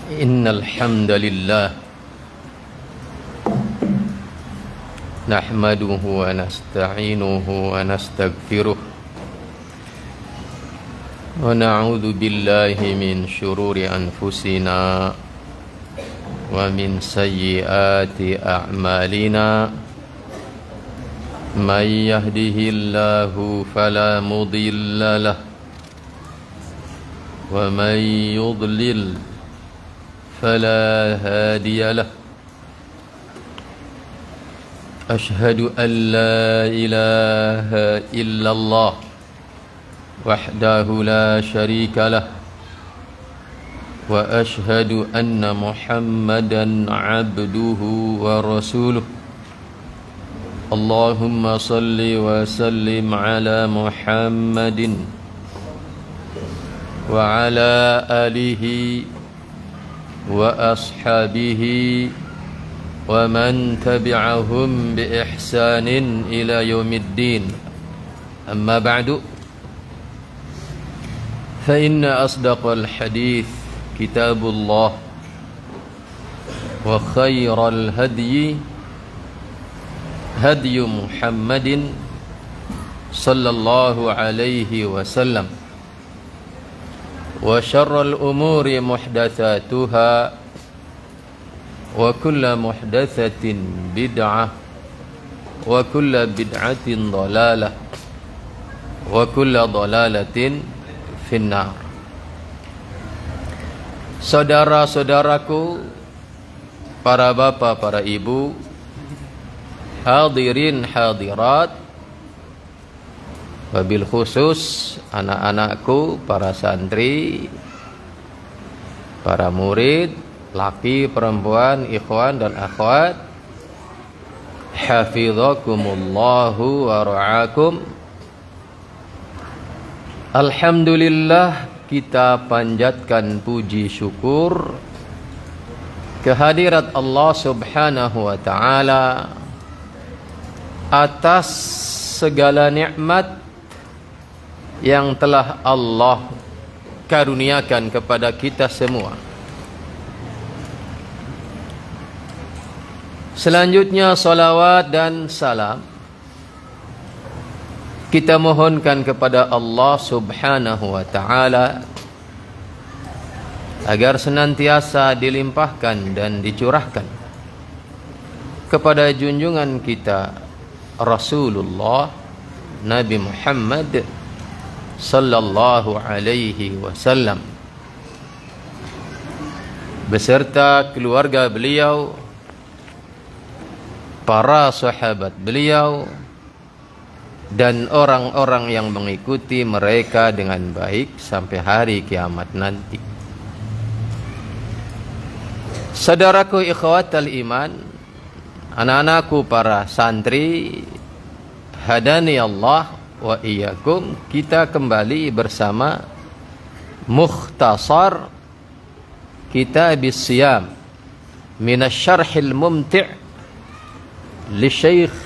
إن الحمد لله نحمده ونستعينه ونستغفره ونعوذ بالله من شرور أنفسنا ومن سيئات أعمالنا من يهده الله فلا مضل له ومن يضلل فلا هادي له أشهد أن لا إله إلا الله وحده لا شريك له وأشهد أن محمدا عبده ورسوله اللهم صل وسلم على محمد وعلى آله وأصحابه ومن تبعهم بإحسان إلى يوم الدين أما بعد فإن أصدق الحديث كتاب الله وخير الهدي هدي محمد صلى الله عليه وسلم وشر الأمور محدثاتها وكل محدثة بدعة وكل بدعة ضلالة وكل ضلالة في النار. Saudara-saudaraku, para bapak, para ibu, hadirin hadirat, wabil khusus anak-anakku, para santri, para murid, laki, perempuan, ikhwan dan akhwat, hafizakumullahu wa ra'akum. Alhamdulillah, kita panjatkan puji syukur kehadirat Allah Subhanahu wa ta'ala atas segala nikmat yang telah Allah karuniakan kepada kita semua. Selanjutnya salawat dan salam kita mohonkan kepada Allah Subhanahu wa ta'ala agar senantiasa dilimpahkan dan dicurahkan kepada junjungan kita Rasulullah Nabi Muhammad sallallahu alaihi wasallam beserta keluarga beliau, para sahabat beliau, dan orang-orang yang mengikuti mereka dengan baik sampai hari kiamat nanti. Saudaraku ikhwatal iman, anak-anakku para santri, hadani Allah wa iyyakum, kita kembali bersama Mukhtasar Kitabis Siyam minasyarhil mumti' li Syekh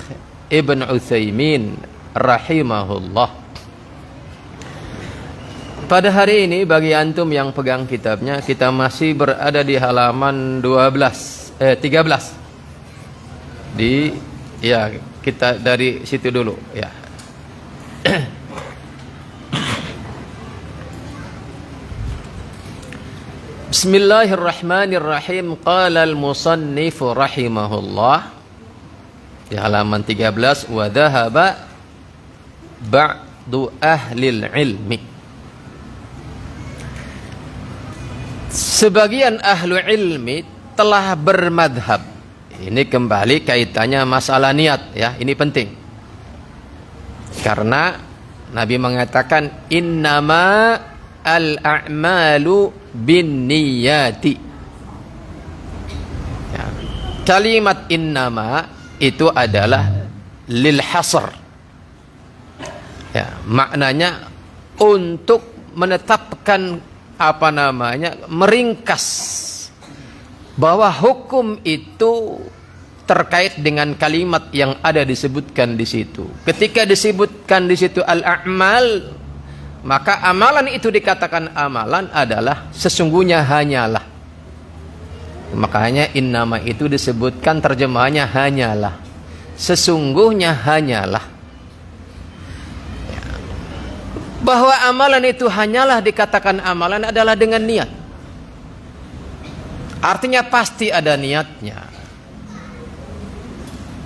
Ibn Utsaimin rahimahullah. Pada hari ini bagi antum yang pegang kitabnya, kita masih berada di halaman 13. Kita dari situ dulu ya. Bismillahirrahmanirrahim. Qala al-musannif rahimahullah di halaman 13, wa dhahaba ba'du ahlil ilmi. Sebagian ahlu ilmi telah bermadhab. Ini kembali kaitannya masalah niat ya, ini penting. Karena Nabi mengatakan innama al-a'malu binniyati. Ya. Kalimat innama itu adalah lil hasr. Ya, maknanya untuk menetapkan meringkas bahwa hukum itu terkait dengan kalimat yang ada disebutkan di situ. Ketika disebutkan di situ al-a'mal, maka amalan itu dikatakan amalan adalah sesungguhnya hanyalah Makanya innama itu disebutkan terjemahannya hanyalah. Sesungguhnya hanyalah. Bahwa amalan itu hanyalah dikatakan amalan adalah dengan niat. Artinya pasti ada niatnya.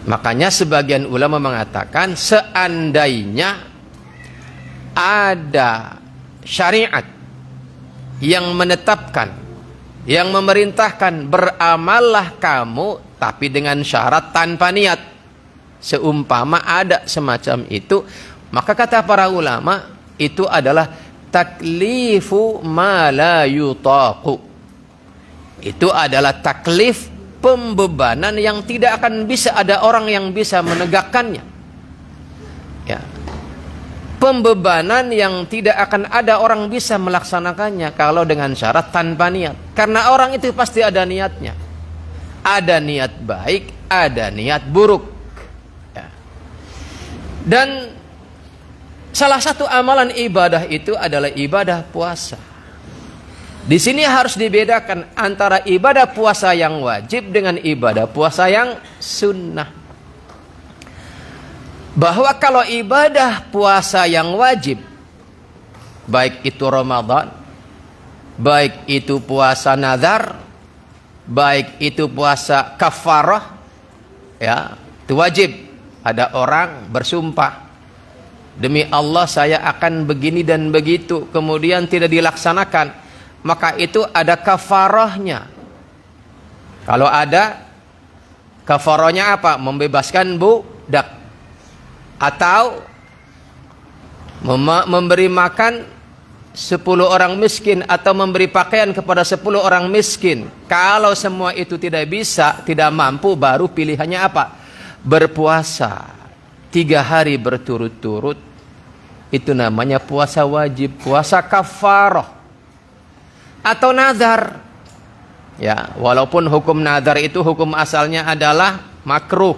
Makanya sebagian ulama mengatakan seandainya ada syariat yang menetapkan, yang memerintahkan beramallah kamu tapi dengan syarat tanpa niat, seumpama ada semacam itu, maka kata para ulama itu adalah taklifu ma la yutaqu. Itu adalah taklif, pembebanan yang tidak akan bisa ada orang yang bisa menegakkannya. Ya. Pembebanan yang tidak akan ada orang bisa melaksanakannya kalau dengan syarat tanpa niat. Karena orang itu pasti ada niatnya. Ada niat baik, ada niat buruk. Ya. Dan salah satu amalan ibadah itu adalah ibadah puasa. Di sini harus dibedakan antara ibadah puasa yang wajib dengan ibadah puasa yang sunnah. Bahwa kalau ibadah puasa yang wajib, baik itu Ramadan, baik itu puasa nazar, baik itu puasa kafarah, ya, itu wajib. Ada orang bersumpah, demi Allah saya akan begini dan begitu, kemudian tidak dilaksanakan, maka itu ada kafarahnya. Kalau ada, kafarahnya apa? Membebaskan budak, atau memberi makan 10 orang miskin, atau memberi pakaian kepada 10 orang miskin. Kalau semua itu tidak bisa, tidak mampu, baru pilihannya apa? Berpuasa 3 hari berturut-turut. Itu namanya puasa wajib, puasa kafarah. Atau nazar. Ya, walaupun hukum nazar itu hukum asalnya adalah makruh.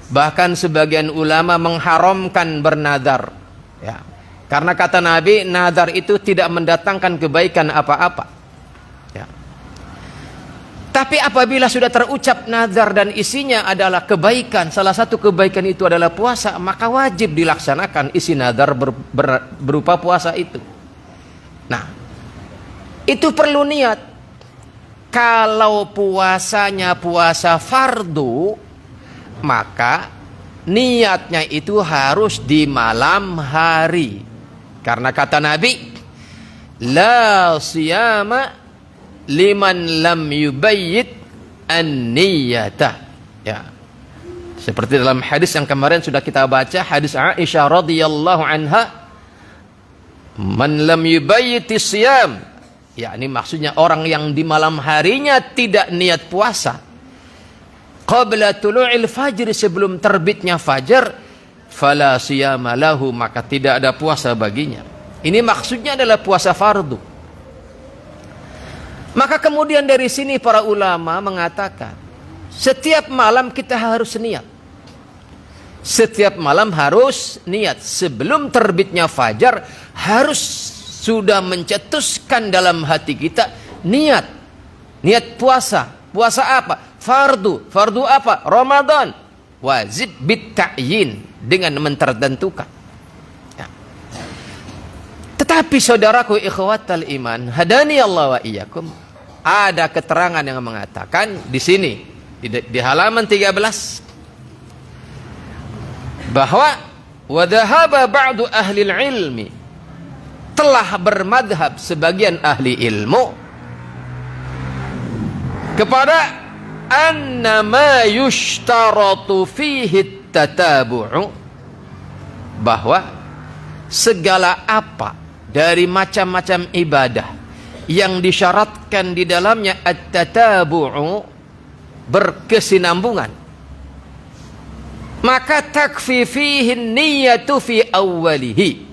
Bahkan sebagian ulama mengharamkan bernazar. Ya. Karena kata Nabi, nazar itu tidak mendatangkan kebaikan apa-apa. Ya. Tapi apabila sudah terucap nazar dan isinya adalah kebaikan, salah satu kebaikan itu adalah puasa, maka wajib dilaksanakan isi nazar berupa puasa itu. Nah, itu perlu niat. Kalau puasanya puasa fardu, maka niatnya itu harus di malam hari. Karena kata Nabi, la siyama liman lam yubayyit an-niyata. Ya. Seperti dalam hadis yang kemarin sudah kita baca, hadis Aisyah radhiyallahu anha, man lam yubayyiti siyam, yakni maksudnya orang yang di malam harinya tidak niat puasa, qabla tulu'il fajr, sebelum terbitnya fajar, fala siyama lahu, maka tidak ada puasa baginya. Ini maksudnya adalah puasa fardu. Maka kemudian dari sini para ulama mengatakan, setiap malam kita harus niat. Setiap malam harus niat. Sebelum terbitnya fajar harus sudah mencetuskan dalam hati kita niat. Niat puasa. Puasa apa? Fardu. Fardu apa? Ramadan. Wajib bitta'yin, dengan mentertentukan. Ya. Tetapi saudaraku ikhwatal iman, hadani Allah wa iyyakum, ada keterangan yang mengatakan di sini di halaman 13 bahwa wa dhahaba ba'du ahli ilmi, telah bermadhab sebagian ahli ilmu kepada annama yushtaratu fihi tatabu'u, bahwa segala apa dari macam-macam ibadah yang disyaratkan di dalamnya at-tatabu'u, berkesinambungan, maka takfi fihi niyatu fi awwalihi,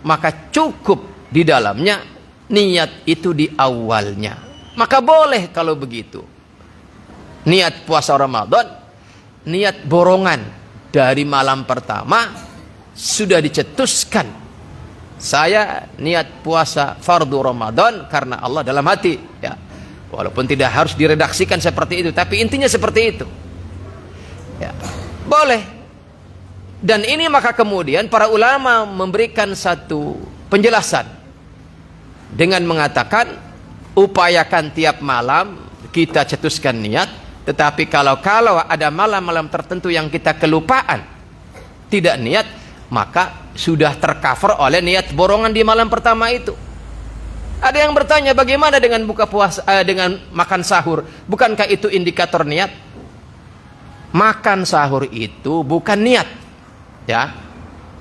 maka cukup di dalamnya niat itu di awalnya. Maka boleh kalau begitu niat puasa Ramadan, niat borongan dari malam pertama sudah dicetuskan, saya niat puasa fardu Ramadan karena Allah dalam hati, ya. Walaupun tidak harus diredaksikan seperti itu, tapi intinya seperti itu. Ya, boleh. Dan ini maka kemudian para ulama memberikan satu penjelasan dengan mengatakan upayakan tiap malam kita cetuskan niat, tetapi kalau ada malam-malam tertentu yang kita kelupaan tidak niat, maka sudah tercover oleh niat borongan di malam pertama itu. Ada yang bertanya, bagaimana dengan buka puasa, dengan makan sahur? Bukankah itu indikator niat? Makan sahur itu bukan niat, ya.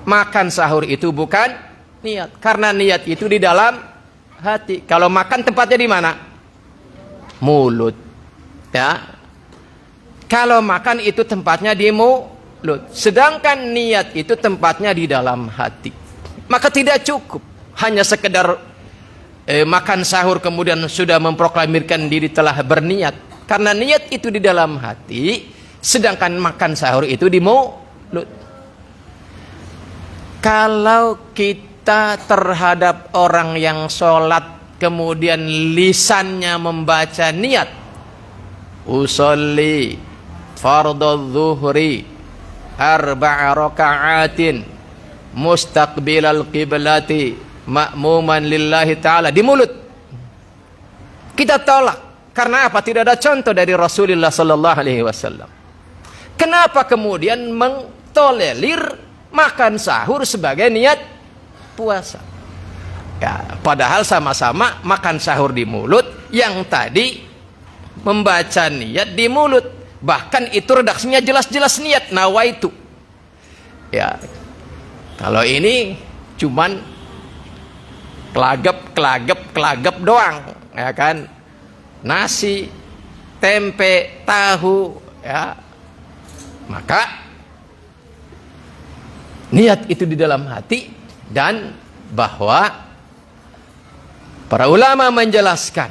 Makan sahur itu bukan niat, karena niat itu di dalam hati. Kalau makan tempatnya di mana? Mulut, ya. Kalau makan itu tempatnya di mulut, sedangkan niat itu tempatnya di dalam hati. Maka tidak cukup hanya sekedar makan sahur kemudian sudah memproklamirkan diri telah berniat, karena niat itu di dalam hati, sedangkan makan sahur itu di mulut. Kalau kita terhadap orang yang sholat kemudian lisannya membaca niat, usolli fardhu zuhri arba'a raka'atin mustaqbilal qiblati ma'muman lillahi ta'ala, di mulut, kita tolak. Karena apa? Tidak ada contoh dari Rasulullah sallallahu alaihi wasallam. Kenapa kemudian mentolerir makan sahur sebagai niat puasa? Ya, padahal sama-sama makan sahur di mulut, yang tadi membaca niat di mulut. Bahkan itu redaksinya jelas-jelas niat, nawaitu. Ya. Kalau ini cuman kelagep doang, ya kan? Nasi, tempe, tahu, ya. Maka niat itu di dalam hati, dan bahwa para ulama menjelaskan,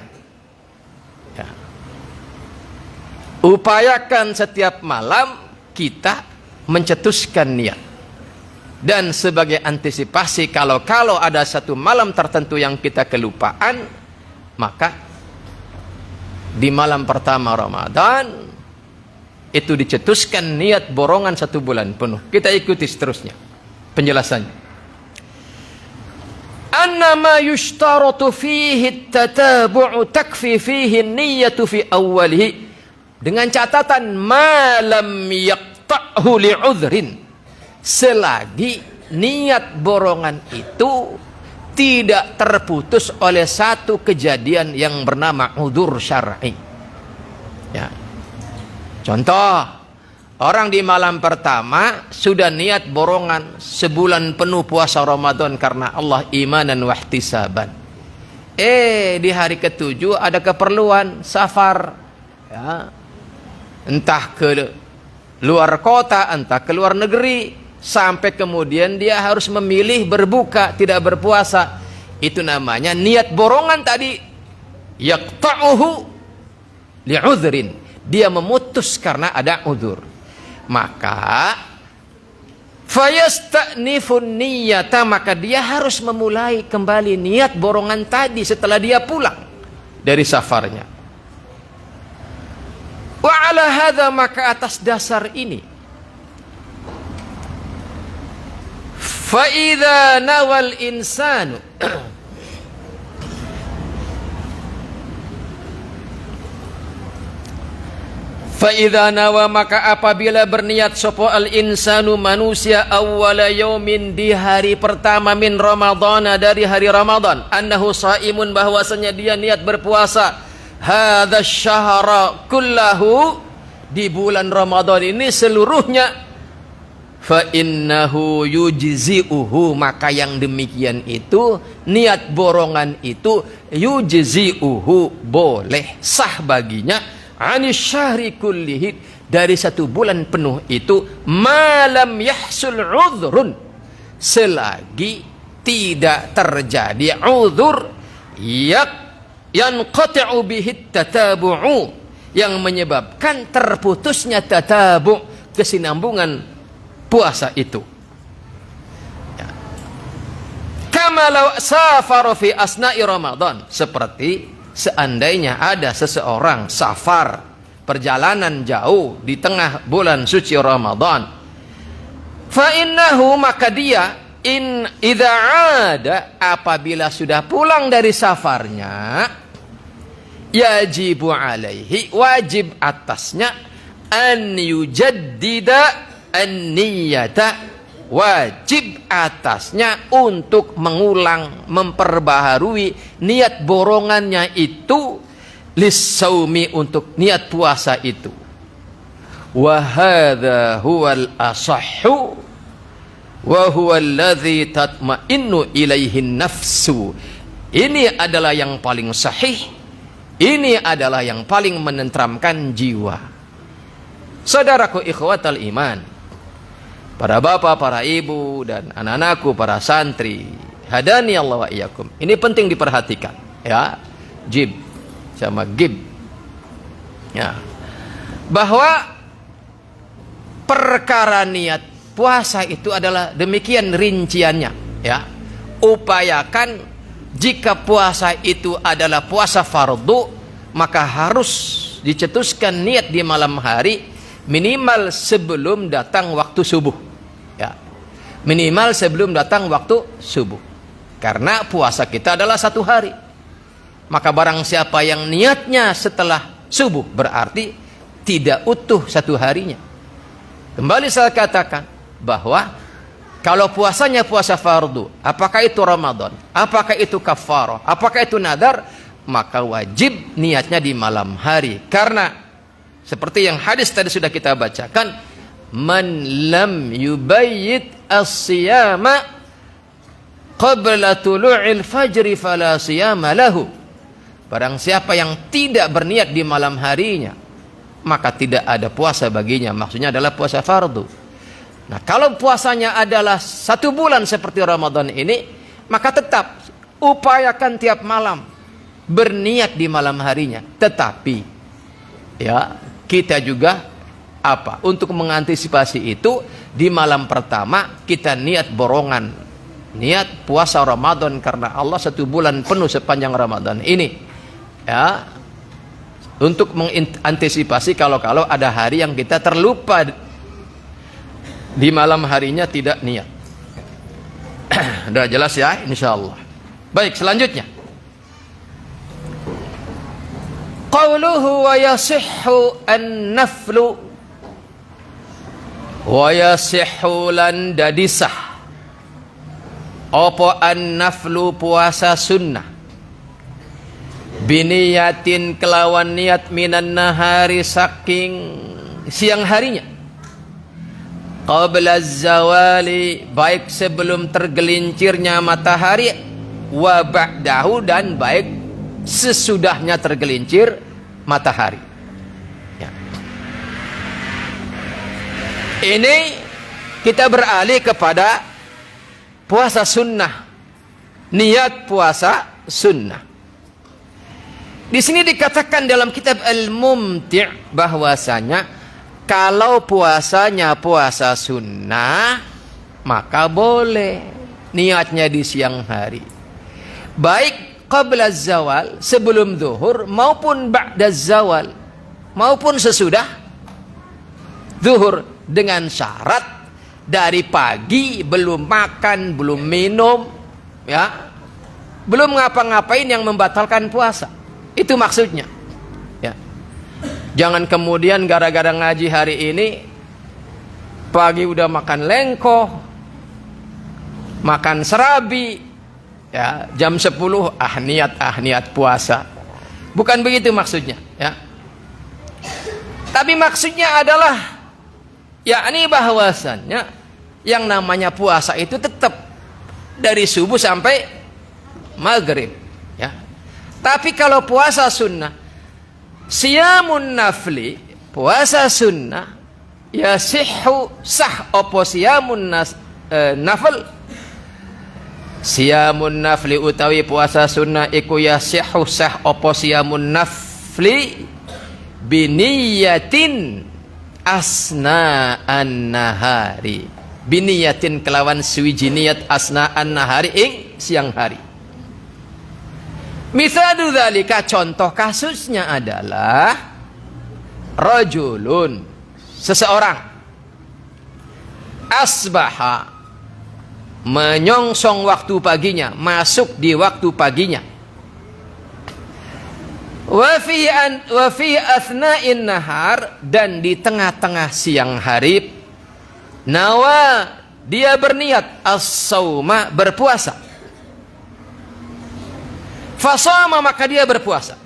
ya, upayakan setiap malam kita mencetuskan niat. Dan sebagai antisipasi kalau ada satu malam tertentu yang kita kelupaan, maka di malam pertama Ramadan itu dicetuskan niat borongan 1 bulan penuh. Kita ikuti seterusnya penjelasannya. Annama yushtaratu fihi tatabu'u takfi fihi niyyatu fi awwalihi, dengan catatan malam yaqta'hu li'udhrin, selagi niat borongan itu tidak terputus oleh satu kejadian yang bernama udzur syar'i. Ya. Contoh, orang di malam pertama sudah niat borongan sebulan penuh puasa Ramadan karena Allah imanan wa ihtisaban. Di hari ke-7 ada keperluan safar, ya. Entah ke luar kota, entah ke luar negeri, sampai kemudian dia harus memilih berbuka, tidak berpuasa. Itu namanya niat borongan tadi yaqta'uhu li'udhrin, dia memutus karena ada udzur. Maka fayasta'nifun niyyata, maka dia harus memulai kembali niat borongan tadi setelah dia pulang dari safarnya. Wa ala hadza, maka atas dasar ini, فَإِذَا نَوَى الْإِنسَانُ فَإِذَا نَوَى, maka apabila berniat sopo al-insanu, manusia, awwala yaumin, di hari pertama, min Ramadana, dari hari Ramadan, annahu shaimun, bahwasanya dia niat berpuasa, hadza syahra kullahu, di bulan Ramadan ini seluruhnya, fa innahu yujzi'uhu, maka yang demikian itu, niat borongan itu, yujzi'uhu, boleh, sah baginya, anis syahri kullihi, dari 1 bulan penuh itu, malam yahsul udhrun, selagi tidak terjadi udhur yanqati'u bihi tatabu'u, yang menyebabkan terputusnya tatabu', kesinambungan puasa itu. Kama law safara fi asna'i Ramadan, seperti seandainya ada seseorang safar, perjalanan jauh di tengah bulan suci Ramadan, fa innahu, maka dia idza ada, apabila sudah pulang dari safarnya, yajibu alaihi, wajib atasnya, an yujaddida an-niyata, wajib atasnya untuk mengulang, memperbaharui niat borongannya itu, lis-saumi, untuk niat puasa itu. Wa hadza huwal asahhu wa huwa alladhi tatma'innu ilaihi nafsu. Ini adalah yang paling sahih, ini adalah yang paling menenteramkan jiwa. Saudaraku ikhwatal iman, para bapak, para ibu, dan anak-anakku, para santri, hadani Allah wa iyyakum, ini penting diperhatikan ya, jib sama gib ya, bahwa perkara niat puasa itu adalah demikian rinciannya ya. Upayakan jika puasa itu adalah puasa fardu, maka harus dicetuskan niat di malam hari minimal sebelum datang waktu subuh ya. Minimal sebelum datang waktu subuh. Karena puasa kita adalah 1 hari. Maka barang siapa yang niatnya setelah subuh, berarti tidak utuh 1 harinya. Kembali saya katakan bahwa kalau puasanya puasa fardu, apakah itu Ramadan, apakah itu kafarah, apakah itu nadar, maka wajib niatnya di malam hari. Karena seperti yang hadis tadi sudah kita bacakan, man lam yubayyit as-siyama qabla tulu'il fajri fala siyama lahu. Barang siapa yang tidak berniat di malam harinya, maka tidak ada puasa baginya. Maksudnya adalah puasa fardu. Nah, kalau puasanya adalah 1 bulan seperti Ramadan ini, maka tetap upayakan tiap malam berniat di malam harinya. Tetapi ya, kita juga apa? Untuk mengantisipasi itu, di malam pertama kita niat borongan, niat puasa Ramadan karena Allah 1 bulan penuh sepanjang Ramadan ini. Ya, untuk mengantisipasi kalau ada hari yang kita terlupa di malam harinya tidak niat. Udah jelas ya, insyaallah. Baik, selanjutnya. Qauluhu wa yasihhu an-naflu wa yasihhu lan dadisah. Apa an-naflu, puasa sunnah, biniyatin kelawan niat minan nahari, saking siang harinya, qabla zawali, baik sebelum tergelincirnya matahari, wa ba'dahu, dan baik sesudahnya tergelincir matahari ya. Ini kita beralih kepada puasa sunnah, niat puasa sunnah. Di sini dikatakan dalam kitab Al-Mumti' bahwasanya kalau puasanya puasa sunnah, maka boleh niatnya di siang hari, baik qabla zawal, sebelum zuhur, maupun ba'da zawal, maupun sesudah zuhur, dengan syarat dari pagi belum makan, belum minum ya, belum ngapa-ngapain yang membatalkan puasa. Itu maksudnya ya. Jangan kemudian gara-gara ngaji hari ini, pagi udah makan lengko, makan serabi ya, jam 10 niat puasa. Bukan begitu maksudnya ya. Tapi maksudnya adalah yakni bahwasannya yang namanya puasa itu tetap dari subuh sampai maghrib ya. Tapi kalau puasa sunnah, siyamun nafli, puasa sunnah, yasihhu, sah opo siyamun nafl, siyamun nafli utawi puasa sunnah iku yasihhu, sah opo siyamun nafli, biniyatin asna'an nahari, biniyatin kelawan suwiji niat asna'an nahari ing siang hari. Mithalu dzalika, contoh kasusnya adalah rajulun, seseorang asbaha, menyongsong waktu paginya, masuk di waktu paginya, wa fi athna'in nahar, dan di tengah-tengah siang hari, nawa, dia berniat as-sauma, berpuasa. Fasama, maka dia berpuasa.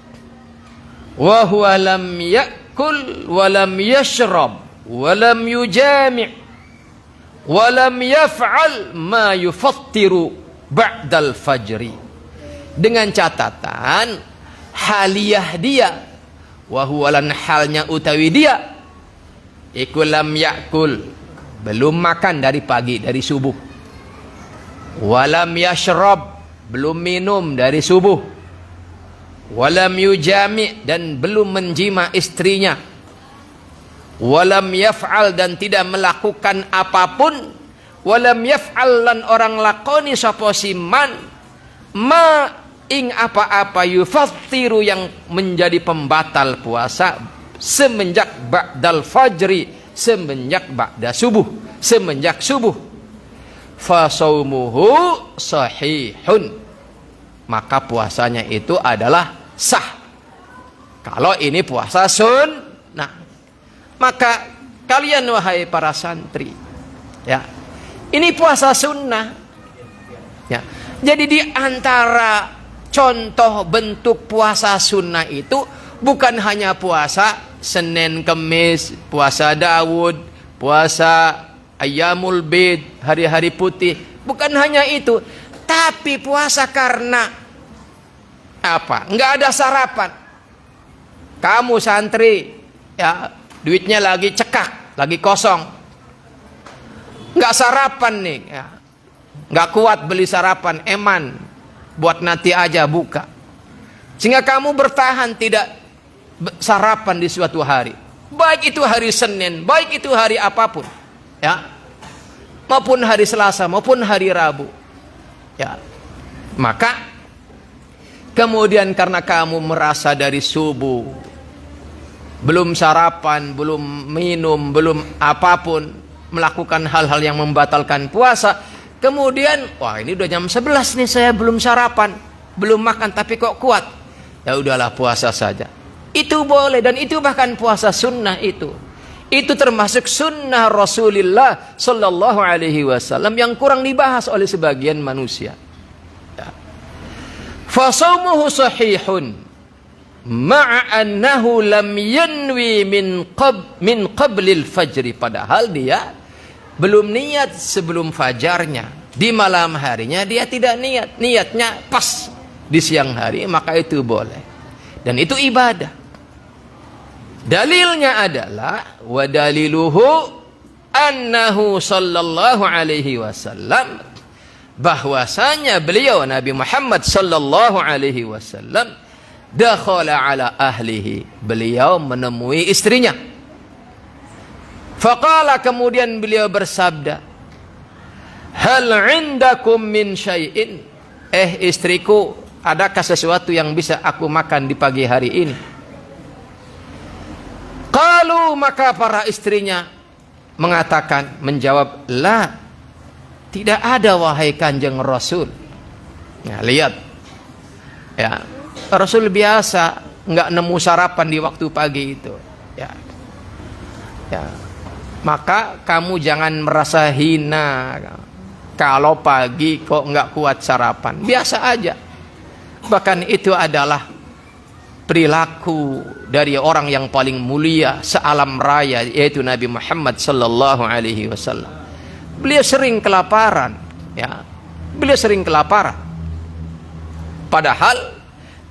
Wa huwa lam ya'kul wa lam yashrab wa lam yujami' wa lam yaf'al ma yufattiru ba'dal fajri. Dengan catatan haliyah dia, wa huwa lan, halnya utawi dia, iku lam ya'kul, belum makan dari pagi, dari subuh. Walam yashrab, belum minum dari subuh. Walam yujami', dan belum menjima istrinya. Walam yaf'al, dan tidak melakukan apapun. Walam yaf'al, lan orang lakoni sapa siman ma ing apa-apa yufattiru, yang menjadi pembatal puasa, semenjak ba'dal fajri, semenjak ba'da subuh, semenjak subuh. Fasaumuhu sahihun, maka puasanya itu adalah sah. Kalau ini puasa sunnah, maka kalian wahai para santri, ya, ini puasa sunnah, ya. Jadi di antara contoh bentuk puasa sunnah itu bukan hanya puasa Senin Kemis, puasa Daud, puasa Ayyamul Bid, hari-hari putih, bukan hanya itu, tapi puasa karena apa? Enggak ada sarapan. Kamu santri, ya, duitnya lagi cekak, lagi kosong, enggak sarapan nih, ya, enggak kuat beli sarapan, eman, buat nanti aja buka, sehingga kamu bertahan tidak sarapan di suatu hari, baik itu hari Senin, baik itu hari apapun, ya, maupun hari Selasa, maupun hari Rabu, ya. Maka kemudian karena kamu merasa dari subuh belum sarapan, belum minum, belum apapun, melakukan hal-hal yang membatalkan puasa, kemudian wah ini udah jam 11 nih, saya belum sarapan, belum makan, tapi kok kuat, ya udahlah puasa saja. Itu boleh, dan itu bahkan puasa sunnah itu termasuk sunnah Rasulullah Sallallahu Alaihi Wasallam yang kurang dibahas oleh sebagian manusia. Ya. Fasaumuhu sahihun ma'a annahu lam yanwi min qablil fajri, padahal dia belum niat sebelum fajarnya, di malam harinya dia tidak niat, niatnya pas di siang hari, maka itu boleh, dan itu ibadah. Dalilnya adalah wa daliluhu annahu sallallahu alaihi wasallam, bahwasanya beliau Nabi Muhammad sallallahu alaihi wasallam dakhala ala ahlihi, beliau menemui istrinya. Faqala, kemudian beliau bersabda, hal indakum min syai'in, istriku, adakah sesuatu yang bisa aku makan di pagi hari ini? Qalu, maka para istrinya mengatakan, menjawab, la, tidak ada wahai Kanjeng Rasul. Ya, lihat, ya, Rasul biasa nggak nemu sarapan di waktu pagi itu, ya, ya. Maka kamu jangan merasa hina kalau pagi kok nggak kuat sarapan, biasa aja. Bahkan itu adalah perilaku dari orang yang paling mulia sealam raya, yaitu Nabi Muhammad sallallahu alaihi wasallam. Beliau sering kelaparan, ya. Beliau sering kelaparan. Padahal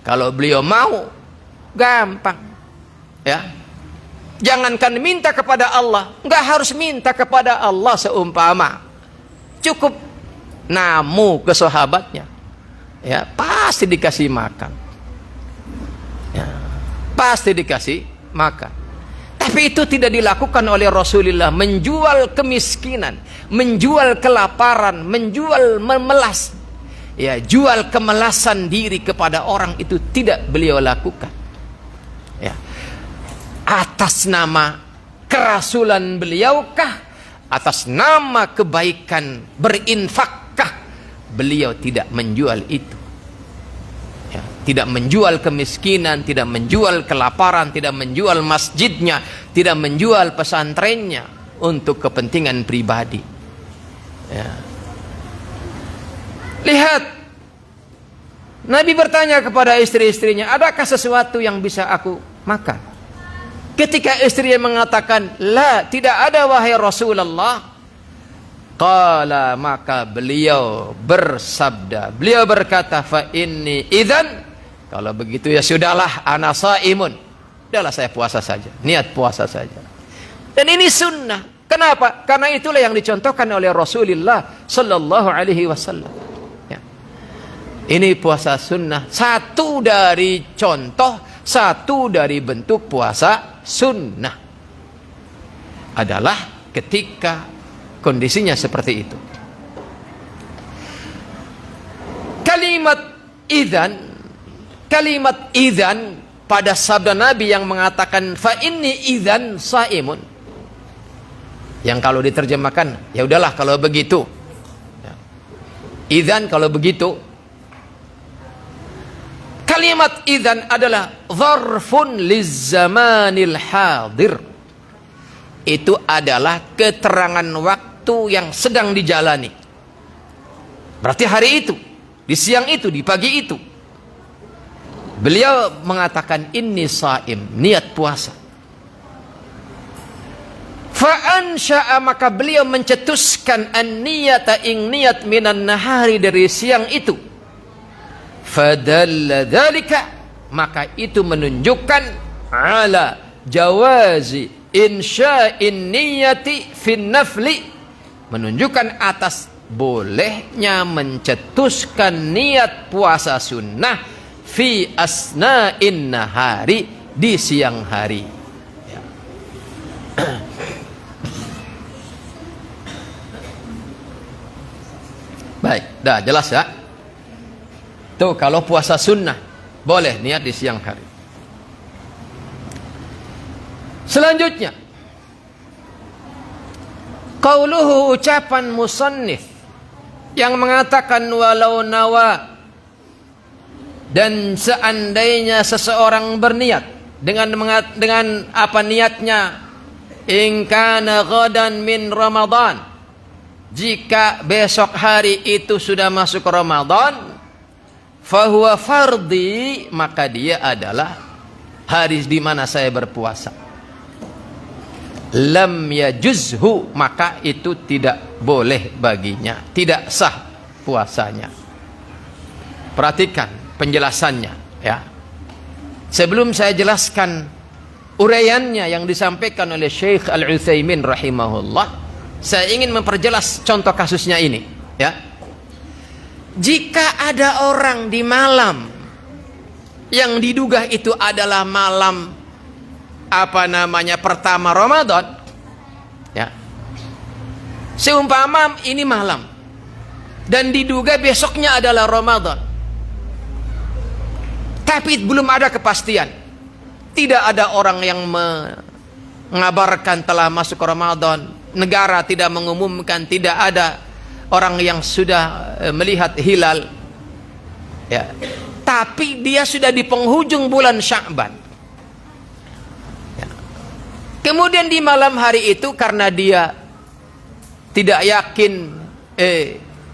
kalau beliau mau, gampang, ya. Jangankan minta kepada Allah, nggak harus minta kepada Allah seumpama cukup namu ke sahabatnya, ya, pasti dikasih makan. Pasti dikasih makan. Tapi itu tidak dilakukan oleh Rasulullah, menjual kemiskinan, menjual kelaparan, menjual memelas. ya, jual kemalasan diri kepada orang itu tidak beliau lakukan. Ya. Atas nama kerasulan beliaukah, atas nama kebaikan berinfakkah, beliau tidak menjual itu. Ya. Tidak menjual kemiskinan, tidak menjual kelaparan, tidak menjual masjidnya, tidak menjual pesantrennya untuk kepentingan pribadi. Ya. Lihat, Nabi bertanya kepada istri-istrinya, adakah sesuatu yang bisa aku makan? Ketika istrinya mengatakan, la, tidak ada wahai Rasulullah, qala, maka beliau bersabda, beliau berkata, fa inni idzan, kalau begitu ya sudahlah, ana shaimun, udahlah saya puasa saja, niat puasa saja. Dan ini sunnah. Kenapa? Karena itulah yang dicontohkan oleh Rasulullah sallallahu alaihi wasallam. Ini puasa sunnah, satu dari contoh, satu dari bentuk puasa sunnah adalah ketika kondisinya seperti itu. Kalimat idzan pada sabda Nabi yang mengatakan fa inni idzan shaimun, yang kalau diterjemahkan, ya udahlah kalau begitu. Idzan kalau begitu. Kalimat idzan adalah dzarfun lizamanil hadir. Itu adalah keterangan waktu yang sedang dijalani. Berarti hari itu, di siang itu, di pagi itu. Beliau mengatakan inni shaim, niat puasa. Fa ansha'a, maka beliau mencetuskan an-niyata, ing niat minan nahari, dari siang itu. Fadalla dzalika, maka itu menunjukkan ala jawazi insya'in niyati fin nafli, menunjukkan atas bolehnya mencetuskan niat puasa sunnah fi asna'in nahari, di siang hari. Ya. Baik, dah jelas ya. Tuh, kalau puasa sunnah boleh niat di siang hari. Selanjutnya, qauluhu, ucapan musannif yang mengatakan walau nawa, dan seandainya seseorang berniat dengan apa niatnya, in kana ghadan min Ramadan, jika besok hari itu sudah masuk Ramadan, fahuwa fardi, maka dia adalah hari di mana saya berpuasa. Lam yajuzhu, maka itu tidak boleh baginya, tidak sah puasanya. Perhatikan penjelasannya ya. Sebelum saya jelaskan uraiannya yang disampaikan oleh Syekh Al-Utsaimin rahimahullah, saya ingin memperjelas contoh kasusnya ini ya. Jika ada orang di malam yang diduga itu adalah malam pertama Ramadan, ya, seumpama ini malam dan diduga besoknya adalah Ramadan, tapi belum ada kepastian, tidak ada orang yang mengabarkan telah masuk Ramadan, negara tidak mengumumkan, tidak ada orang yang sudah melihat hilal ya, tapi dia sudah di penghujung bulan Sya'ban ya. Kemudian di malam hari itu, karena dia tidak yakin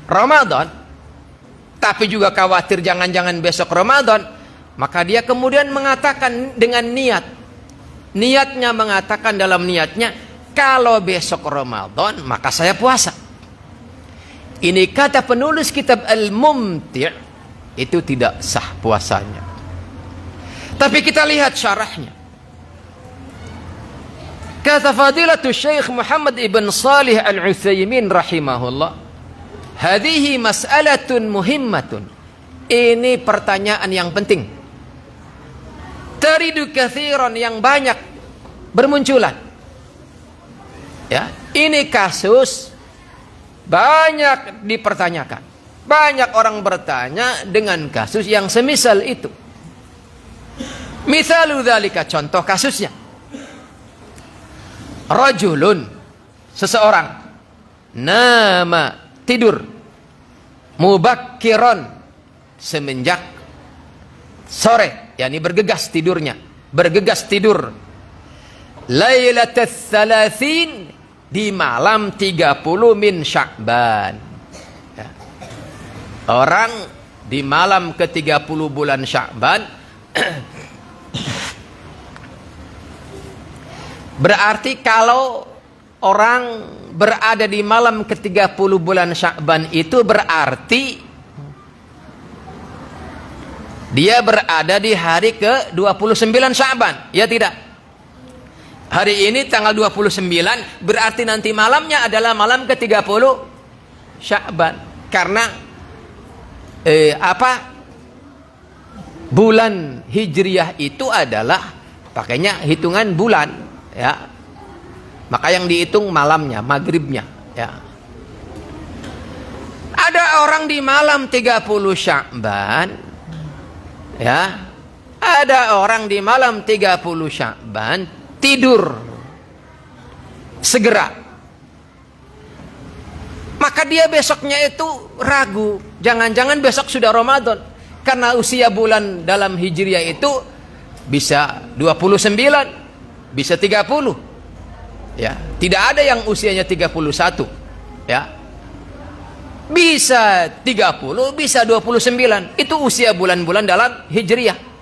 Ramadan, tapi juga khawatir jangan-jangan besok Ramadan, maka dia kemudian mengatakan dengan niatnya mengatakan dalam niatnya, kalau besok Ramadan maka saya puasa. Ini kata penulis kitab Al-Mumti', itu tidak sah puasanya. Tapi kita lihat syarahnya. Kata Fadilatul Syekh Muhammad ibn Salih Al-Utsaimin rahimahullah, hadhihi mas'alatun muhimmatun. Ini pertanyaan yang penting. Taridu katsiran, yang banyak bermunculan. Ya, ini kasus banyak dipertanyakan. Banyak orang bertanya dengan kasus yang semisal itu. Mithalu dzalika, contoh kasusnya. Rajulun, seseorang, nama, tidur, mubakkiron, semenjak sore, yakni bergegas tidurnya, bergegas tidur. Lailatul thalathin, di malam 30 min Sya'ban. Ya. Orang di malam ke-30 bulan Sya'ban berarti kalau orang berada di malam ke-30 bulan Sya'ban itu berarti dia berada di hari ke-29 Sya'ban, ya tidak? Hari ini tanggal 29, berarti nanti malamnya adalah malam ke-30 Sya'ban. Karena bulan Hijriyah itu adalah pakainya hitungan bulan, ya. Maka yang dihitung malamnya, maghribnya, ya. Ada orang di malam 30 Sya'ban, ya. Ada orang di malam 30 Sya'ban tidur segera. Maka dia besoknya itu ragu, jangan-jangan besok sudah Ramadan. Karena usia bulan dalam Hijriah itu bisa 29, bisa 30. Ya, tidak ada yang usianya 31. Ya. Bisa 30, bisa 29. Itu usia bulan-bulan dalam Hijriah.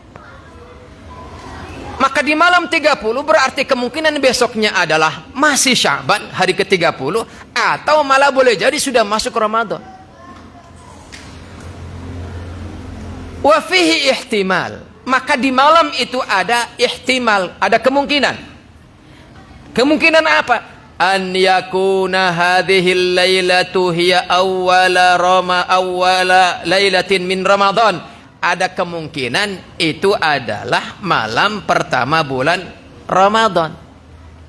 Maka di malam 30 berarti kemungkinan besoknya adalah masih Sya'ban, hari ke-30, atau malah boleh jadi sudah masuk Ramadan. Wa fihi ihtimal. Maka di malam itu ada ihtimal, ada kemungkinan. Kemungkinan apa? An yakuna hadhil lailatu hiya awwala lailatin min Ramadan. Ada kemungkinan itu adalah malam pertama bulan Ramadan.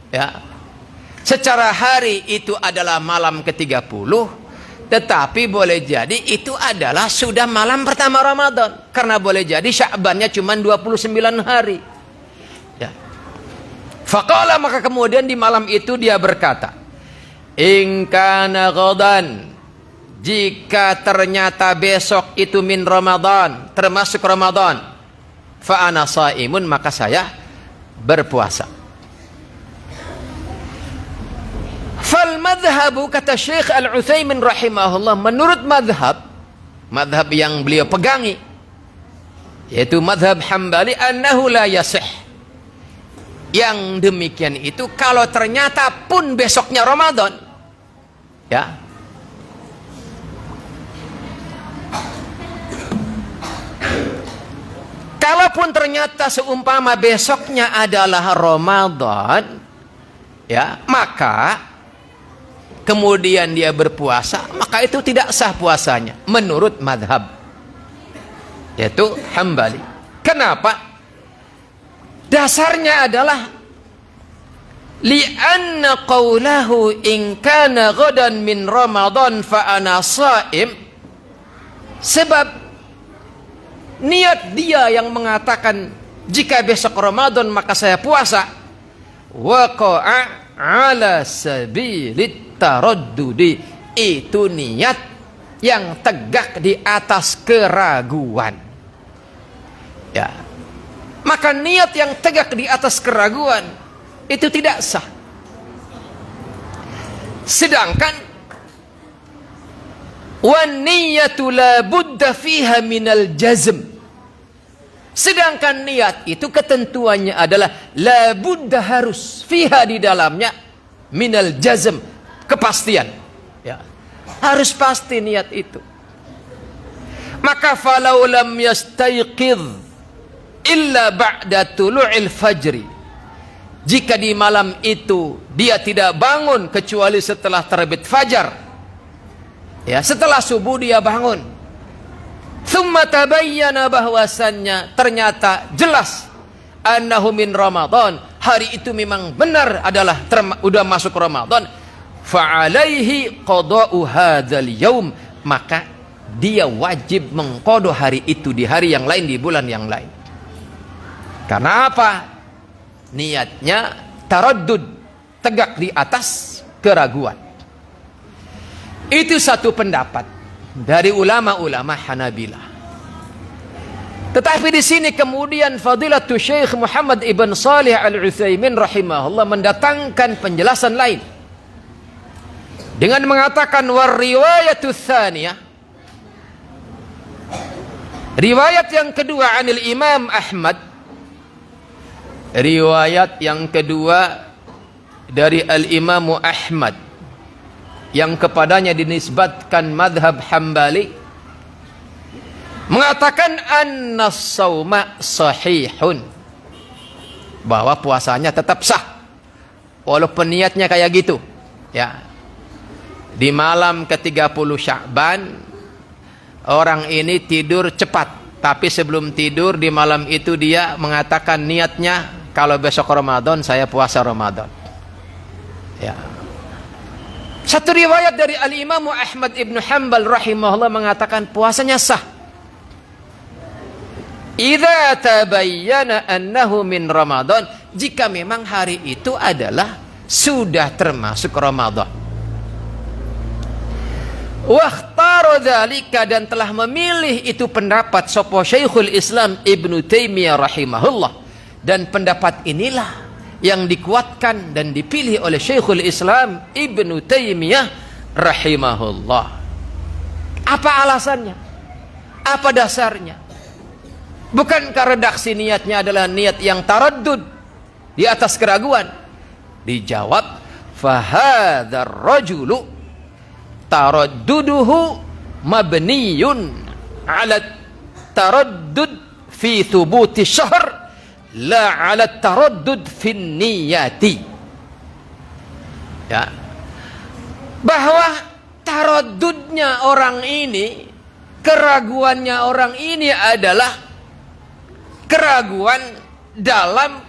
Ya. Secara hari itu adalah malam ke-30, tetapi boleh jadi itu adalah sudah malam pertama Ramadan. Karena boleh jadi Sya'bannya cuma 29 hari. Ya. Faqala, maka kemudian di malam itu dia berkata, in kana ghadan, jika ternyata besok itu min Ramadan, termasuk Ramadan, fa ana shaimun, maka saya berpuasa. Fal madhabu, kata Syekh Al-Utsaimin rahimahullah, menurut madhab yang beliau pegangi, yaitu madhab Hambali, annahu la yasih. Yang demikian itu kalau ternyata pun besoknya Ramadan, ya, kalaupun ternyata seumpama besoknya adalah Ramadan, ya, maka kemudian dia berpuasa, maka itu tidak sah puasanya menurut madhab, yaitu Hambali. Kenapa? Dasarnya adalah li'anna qawlahu in kana ghadan min Ramadan fa ana shaim, sebab niat dia yang mengatakan jika besok Ramadan maka saya puasa, waqa'a ala sabilit taraddudi, itu niat yang tegak di atas keraguan. Ya. Maka niat yang tegak di atas keraguan itu tidak sah. Sedangkan wan niyatu la budda fiha minal jazm, sedangkan niat itu ketentuannya adalah la budda, harus, fiha, di dalamnya, minal jazm, kepastian, ya, harus pasti niat itu. Maka falau lam yastayqidh illa ba'da tulu'il fajri, jika di malam itu dia tidak bangun kecuali setelah terbit fajar, ya, setelah subuh dia bangun, thumma tabayyana, bahwasannya ternyata jelas, annahu min Ramadan, hari itu memang benar adalah udah masuk Ramadan, fa'alaihi qada'u hadzal yaum, maka dia wajib mengqada hari itu di hari yang lain, di bulan yang lain. Karena apa? Niatnya taraddud, tegak di atas keraguan. Itu satu pendapat dari ulama-ulama Hanabilah. Tetapi di sini kemudian Fadilatul Syekh Muhammad ibn Shalih Al-Utsaimin rahimahullah mendatangkan penjelasan lain dengan mengatakan war riwayatus tsaniyah, riwayat yang kedua anil Imam Ahmad, riwayat yang kedua dari Al-Imam Ahmad yang kepadanya dinisbatkan madhab Hambali, mengatakan annas sauma sahihun, bahwa puasanya tetap sah walaupun niatnya kayak gitu ya. Di malam ke-30 Sya'ban orang ini tidur cepat, tapi sebelum tidur di malam itu dia mengatakan niatnya kalau besok Ramadan saya puasa Ramadan ya. Satu riwayat dari Al-Imam Ahmad ibn Hanbal rahimahullah mengatakan puasanya sah idza tabayyana annahu min Ramadan, jika memang hari itu adalah sudah termasuk Ramadan. Wakhtara dzalika, dan telah memilih itu pendapat sapa Syekhul Islam Ibnu Taimiyah rahimahullah, dan pendapat inilah yang dikuatkan dan dipilih oleh Syekhul Islam Ibnu Taimiyah rahimahullah. Apa alasannya? Apa dasarnya? Bukankah redaksi niatnya adalah niat yang taraddud di atas keraguan? Dijawab, fahadzar rajulu taradduduhu mabniyun ala taraddud fi thubuti syahr la ala taraddud fi niyati. Ya. Bahwa taraddudnya orang ini, keraguannya orang ini adalah keraguan dalam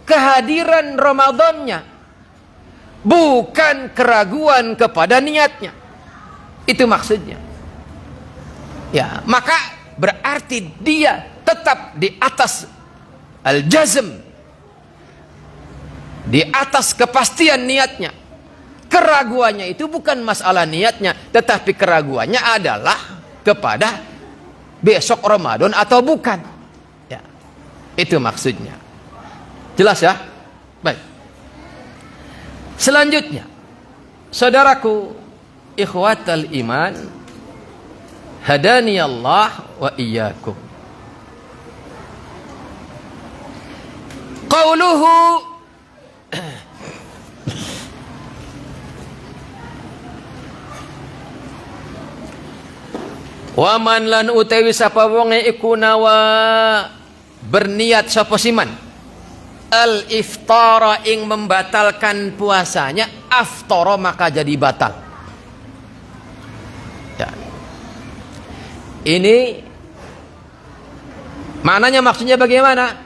kehadiran Ramadannya, bukan keraguan kepada niatnya. Itu maksudnya ya. Maka berarti dia tetap di atas al-jazm, di atas kepastian niatnya. Keraguannya itu bukan masalah niatnya, tetapi keraguannya adalah kepada besok Ramadan atau bukan. Itu maksudnya. Jelas ya? Baik. Selanjutnya, saudaraku ikhwatal iman, hadani Allah wa iyyakum. Qauluhu wa man lan utawi sapa wonge iku nawa berniat sapa siman al iftara ing membatalkan puasanya, aftara maka jadi batal ya. Ini maknanya, maksudnya bagaimana?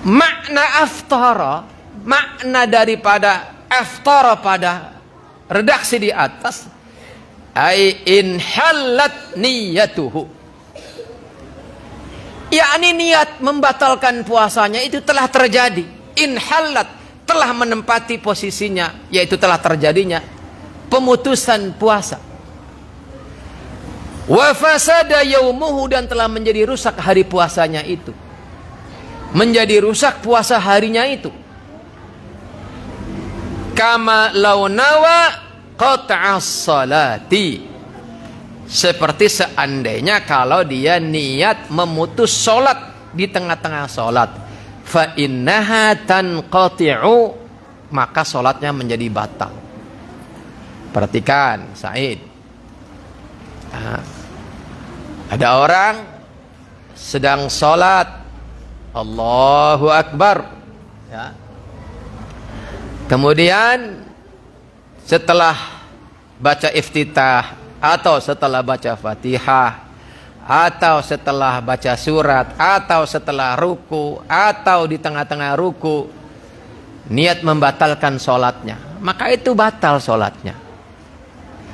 Makna aftara, makna daripada aftara pada redaksi di atas, ai inhallat niyatuhu, yakni niat membatalkan puasanya itu telah terjadi. Inhalat, telah menempati posisinya, yaitu telah terjadinya pemutusan puasa. Wa fasada yaumuhu, dan telah menjadi rusak hari puasanya itu, menjadi rusak puasa harinya itu. Kama launawa qat'as salati, seperti seandainya kalau dia niat memutus sholat di tengah-tengah sholat, fa innaha tanqati'u, maka sholatnya menjadi batal. Perhatikan Said, ada orang sedang sholat, Allahu Akbar ya. Kemudian setelah baca iftitah, atau setelah baca Fatihah, atau setelah baca surat, atau setelah ruku, atau di tengah-tengah ruku, niat membatalkan sholatnya, maka itu batal sholatnya.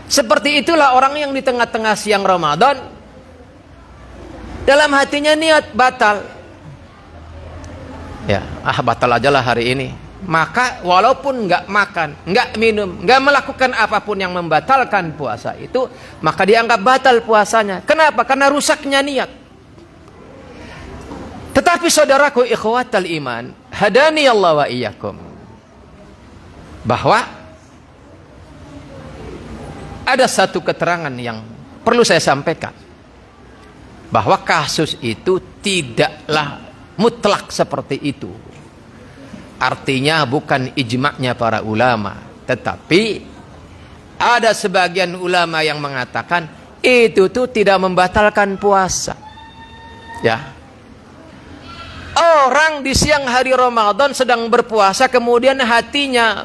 Seperti itulah orang yang di tengah-tengah siang Ramadan dalam hatinya niat batal. Ya, batal aja lah hari ini. Maka walaupun nggak makan, nggak minum, nggak melakukan apapun yang membatalkan puasa itu, maka dianggap batal puasanya. Kenapa? Karena rusaknya niat. Tetapi saudaraku ikhwatal iman, hadani Allah wa iyyakum, bahwa ada satu keterangan yang perlu saya sampaikan, bahwa kasus itu tidaklah mutlak seperti itu. Artinya bukan ijma'nya para ulama, tetapi ada sebagian ulama yang mengatakan itu tuh tidak membatalkan puasa. Ya. Orang di siang hari Ramadan sedang berpuasa, kemudian hatinya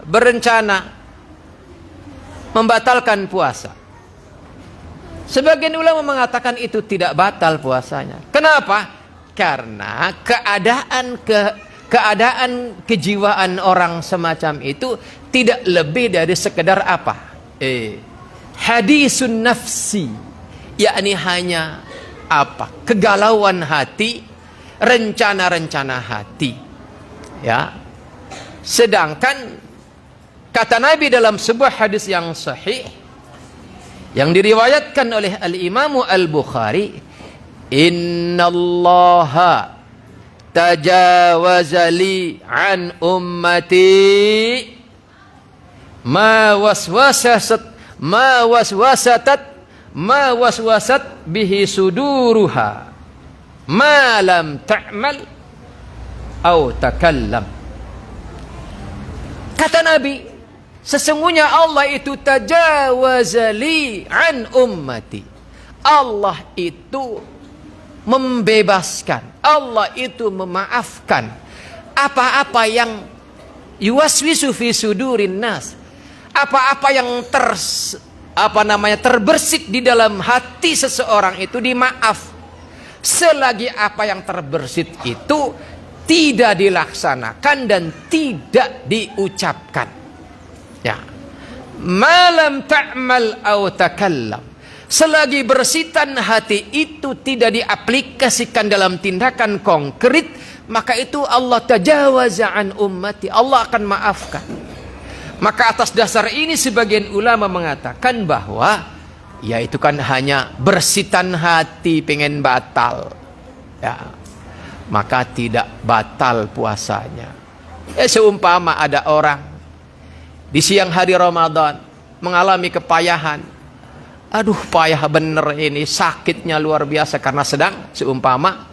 berencana membatalkan puasa. Sebagian ulama mengatakan itu tidak batal puasanya. Kenapa? Karena keadaan kejiwaan orang semacam itu tidak lebih dari sekedar hadisun nafsi, yakni hanya kegalauan hati, rencana-rencana hati. Ya. Sedangkan kata Nabi dalam sebuah hadis yang sahih yang diriwayatkan oleh Al-Imam Al-Bukhari, innallaha tajawaza li an ummati ma waswasat bihi suduruha ma lam ta'mal au takallam. Kata Nabi, sesungguhnya Allah itu tajawaza li an ummati. Allah itu membebaskan, Allah itu memaafkan apa-apa yang yuwaswisu fi sudurin nas, apa-apa yang terbersit di dalam hati seseorang itu dimaaf, selagi apa yang terbersit itu tidak dilaksanakan dan tidak diucapkan. Ya, malam ta'mal au takallam, selagi bersitan hati itu tidak diaplikasikan dalam tindakan konkret, maka itu Allah tajawaza an ummati, Allah akan maafkan. Maka atas dasar ini sebagian ulama mengatakan bahwa ya itu kan hanya bersitan hati pengen batal, ya, maka tidak batal puasanya. Seumpama ada orang di siang hari Ramadan mengalami kepayahan, aduh payah bener ini, sakitnya luar biasa karena sedang seumpama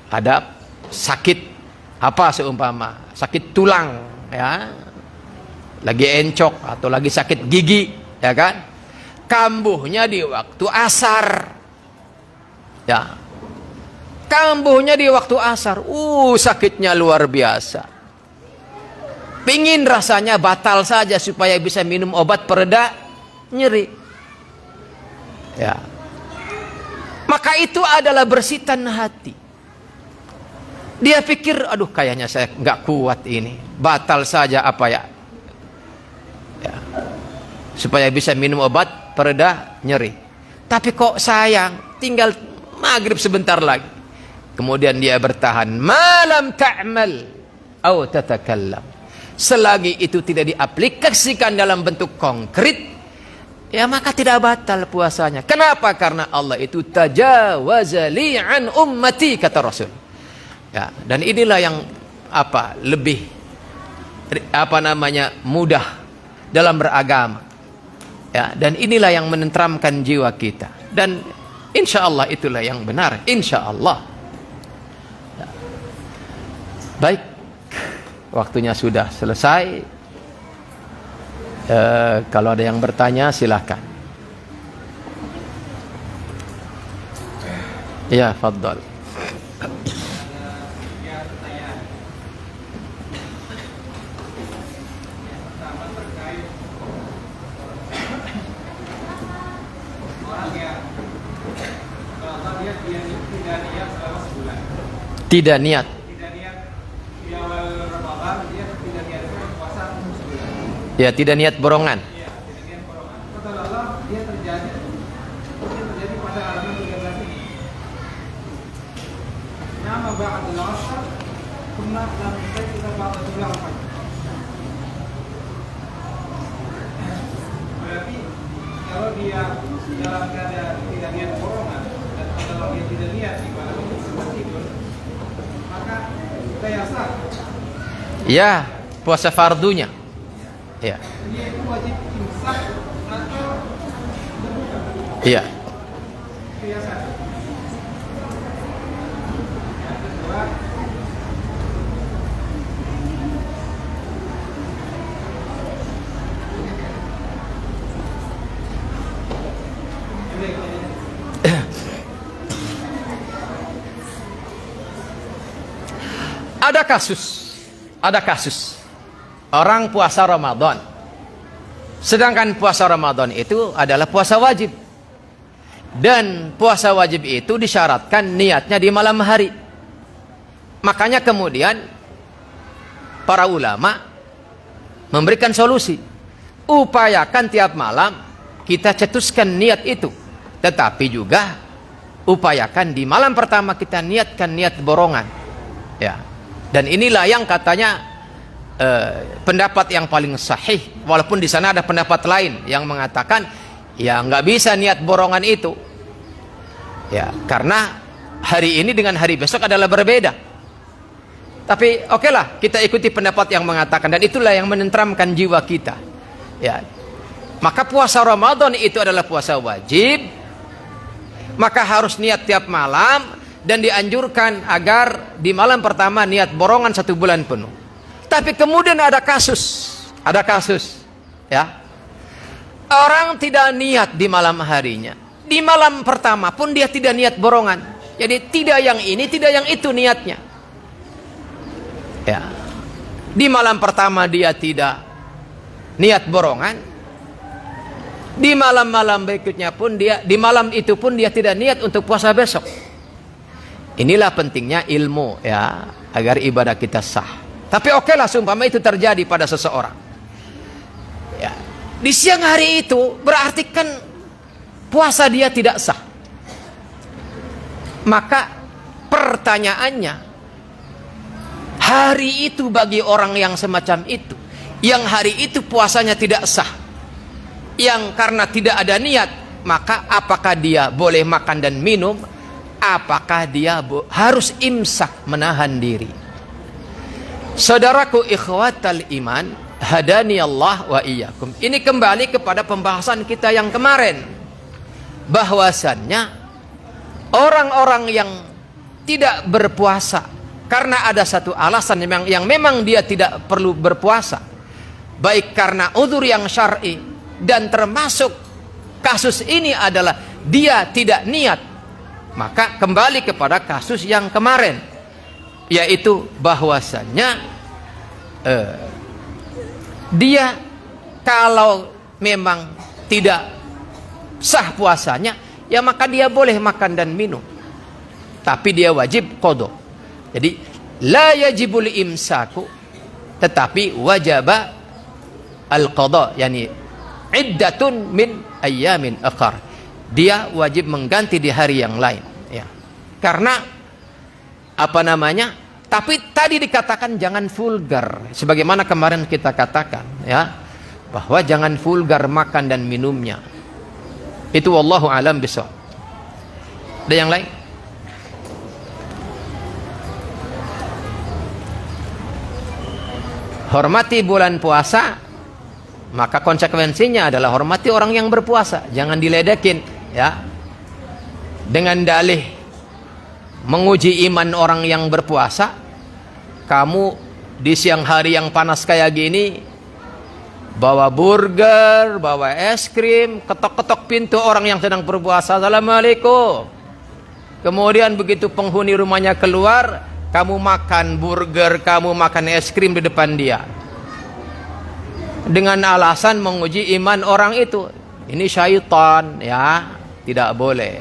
ada sakit seumpama sakit tulang, ya, lagi encok atau lagi sakit gigi, ya kan, kambuhnya di waktu asar, ya, kambuhnya di waktu asar, sakitnya luar biasa, pingin rasanya batal saja supaya bisa minum obat pereda nyeri. Ya. Maka itu adalah bersitan hati. Dia pikir, aduh kayaknya saya nggak kuat ini, batal saja ya. Supaya bisa minum obat pereda nyeri. Tapi kok sayang, tinggal maghrib sebentar lagi. Kemudian dia bertahan, malam ta'mal au tatakallam. Selagi itu tidak diaplikasikan dalam bentuk konkret, ya maka tidak batal puasanya. Kenapa? Karena Allah itu tajawaza li an ummati, kata Rasul. Ya, dan inilah yang lebih mudah dalam beragama. Ya, dan inilah yang menenteramkan jiwa kita. Dan insya Allah itulah yang benar, insya Allah. Ya. Baik, waktunya sudah selesai. Kalau ada yang bertanya silahkan. Ya, fadhal. Tidak niat. Ya, tidak niat borongan. nama ba'd al-'ashr thumma lam yajid ba'd al-'ashr. Berarti kalau dia dalam keadaan tidak niat borongan dan kalau dia tidak niat ibadah untuk sempat tidur, maka kita sah. Ya, puasa fardunya. Ya. Dia itu wajib imsak atau berbuka. Iya. Biasa. Yang kedua, ada kasus orang puasa Ramadan, sedangkan puasa Ramadan itu adalah puasa wajib, dan puasa wajib itu disyaratkan niatnya di malam hari. Makanya kemudian para ulama memberikan solusi, upayakan tiap malam kita cetuskan niat itu, tetapi juga upayakan di malam pertama kita niatkan niat borongan, ya. Dan inilah yang katanya pendapat yang paling sahih, walaupun di sana ada pendapat lain yang mengatakan ya nggak bisa niat borongan itu, ya, karena hari ini dengan hari besok adalah berbeda. Tapi okelah, kita ikuti pendapat yang mengatakan, dan itulah yang menenteramkan jiwa kita, ya. Maka puasa Ramadan itu adalah puasa wajib, maka harus niat tiap malam. Dan dianjurkan agar di malam pertama niat borongan 1 bulan penuh. Tapi kemudian ada kasus, ya. Orang tidak niat di malam harinya. Di malam pertama pun dia tidak niat borongan. Jadi tidak yang ini, tidak yang itu niatnya. Ya. Di malam pertama dia tidak niat borongan. Di malam-malam berikutnya pun di malam itu pun dia tidak niat untuk puasa besok. Inilah pentingnya ilmu, ya, agar ibadah kita sah. Tapi okelah seumpama itu terjadi pada seseorang, ya, di siang hari itu berarti kan puasa dia tidak sah. Maka pertanyaannya, hari itu bagi orang yang semacam itu, yang hari itu puasanya tidak sah, yang karena tidak ada niat, maka apakah dia boleh makan dan minum? Apakah dia harus imsak, menahan diri? Saudaraku ikhwatal iman, hadani Allah wa iyyakum. Ini kembali kepada pembahasan kita yang kemarin, bahwasannya orang-orang yang tidak berpuasa karena ada satu alasan yang memang dia tidak perlu berpuasa, baik karena udzur yang syar'i, dan termasuk kasus ini adalah dia tidak niat. Maka kembali kepada kasus yang kemarin, yaitu bahwasannya dia kalau memang tidak sah puasanya, ya maka dia boleh makan dan minum, tapi dia wajib qadha. Jadi la yajibul imsaku, tetapi wajaba al-qadha, yani iddatun min ayyamin akhar. Dia wajib mengganti di hari yang lain, ya. Karena apa namanya? Tapi tadi dikatakan jangan vulgar, sebagaimana kemarin kita katakan, ya, bahwa jangan vulgar makan dan minumnya. Itu wallahu alam bishawab. Ada yang lain? Hormati bulan puasa, maka konsekuensinya adalah hormati orang yang berpuasa. Jangan diledekin, ya, dengan dalih menguji iman orang yang berpuasa. Kamu di siang hari yang panas kayak gini bawa burger, bawa es krim, ketok-ketok pintu orang yang sedang berpuasa, assalamualaikum. Kemudian begitu penghuni rumahnya keluar, kamu makan burger, kamu makan es krim di depan dia, dengan alasan menguji iman orang itu. Ini syaitan, ya. Tidak boleh,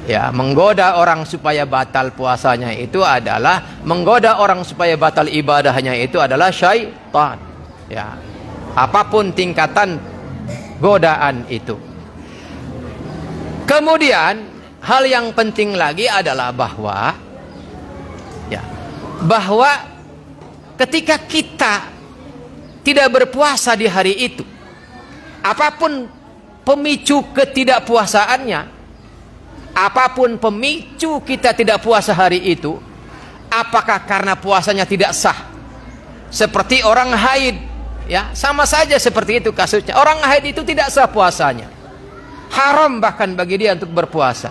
ya. Menggoda orang supaya batal puasanya itu adalah menggoda orang supaya batal ibadahnya, itu adalah syaitan, ya. Apapun tingkatan godaan itu. Kemudian hal yang penting lagi adalah bahwa Ya, bahwa ketika kita tidak berpuasa di hari itu, apapun pemicu ketidakpuasaannya, apapun pemicu kita tidak puasa hari itu, apakah karena puasanya tidak sah, seperti orang haid, ya sama saja seperti itu kasusnya. Orang haid itu tidak sah puasanya, haram bahkan bagi dia untuk berpuasa.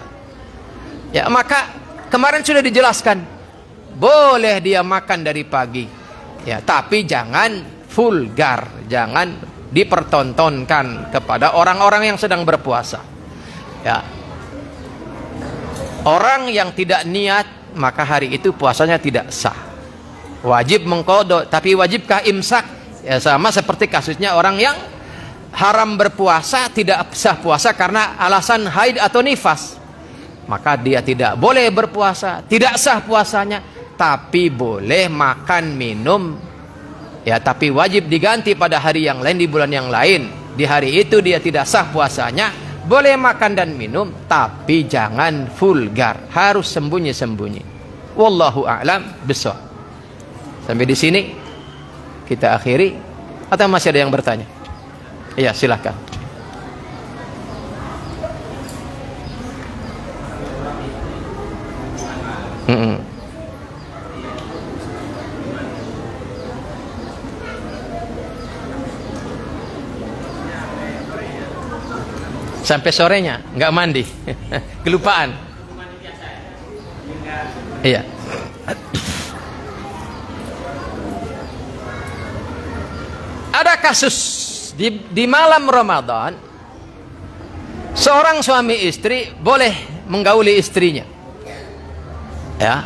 Ya, maka kemarin sudah dijelaskan, boleh dia makan dari pagi, ya, tapi jangan vulgar, jangan dipertontonkan kepada orang-orang yang sedang berpuasa. Ya, orang yang tidak niat, maka hari itu puasanya tidak sah, wajib mengqadha. Tapi wajibkah imsak? Ya, sama seperti kasusnya orang yang haram berpuasa, tidak sah puasa karena alasan haid atau nifas, maka dia tidak boleh berpuasa, tidak sah puasanya, tapi boleh makan minum, ya, tapi wajib diganti pada hari yang lain, di bulan yang lain. Di hari itu dia tidak sah puasanya, boleh makan dan minum, tapi jangan vulgar, harus sembunyi-sembunyi. Wallahu a'lam bishawab. Sampai di sini kita akhiri, atau masih ada yang bertanya? Iya, silakan. Sampai sorenya nggak mandi, kelupaan. Iya. Ada kasus di malam Ramadan, seorang suami istri boleh menggauli istrinya. Ya,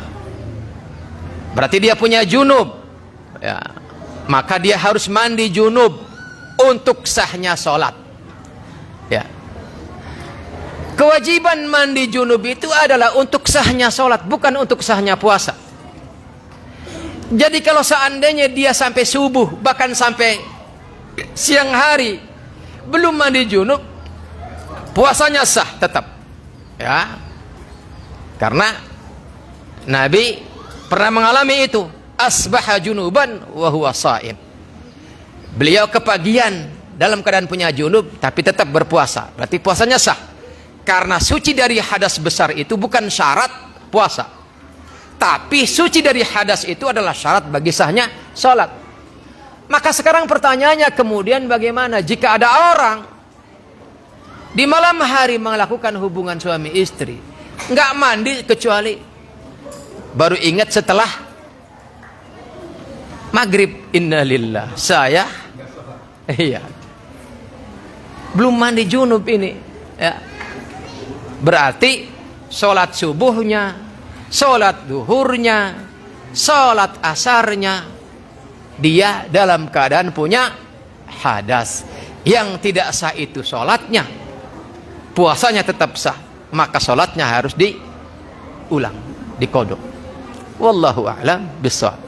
berarti dia punya junub. Ya, maka dia harus mandi junub untuk sahnya sholat. Ya. Kewajiban mandi junub itu adalah untuk sahnya sholat, bukan untuk sahnya puasa. Jadi kalau seandainya dia sampai subuh, bahkan sampai siang hari belum mandi junub, puasanya sah tetap. Ya, karena Nabi pernah mengalami itu, asbaha junuban wa huwa shaim. Beliau kepagian dalam keadaan punya junub tapi tetap berpuasa, berarti puasanya sah. Karena suci dari hadas besar itu bukan syarat puasa, tapi suci dari hadas itu adalah syarat bagi sahnya sholat. Maka sekarang pertanyaannya kemudian, bagaimana jika ada orang di malam hari melakukan hubungan suami istri, nggak mandi kecuali baru ingat setelah maghrib, innalillah, saya iya belum mandi junub ini, ya, berarti sholat subuhnya, sholat duhurnya, sholat asarnya dia dalam keadaan punya hadas. Yang tidak sah itu sholatnya, puasanya tetap sah, maka sholatnya harus diulang, diqadha. Wallahu a'lam bishawab.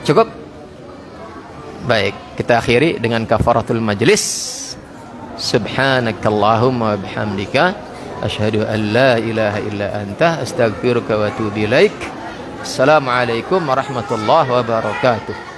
Cukup? Baik, kita akhiri dengan kafaratul majlis. Subhanakallahumma wa bihamdika asyhadu an la ilaha illa anta astaghfiruka wa atubu ilaik. Assalamualaikum warahmatullahi wabarakatuh.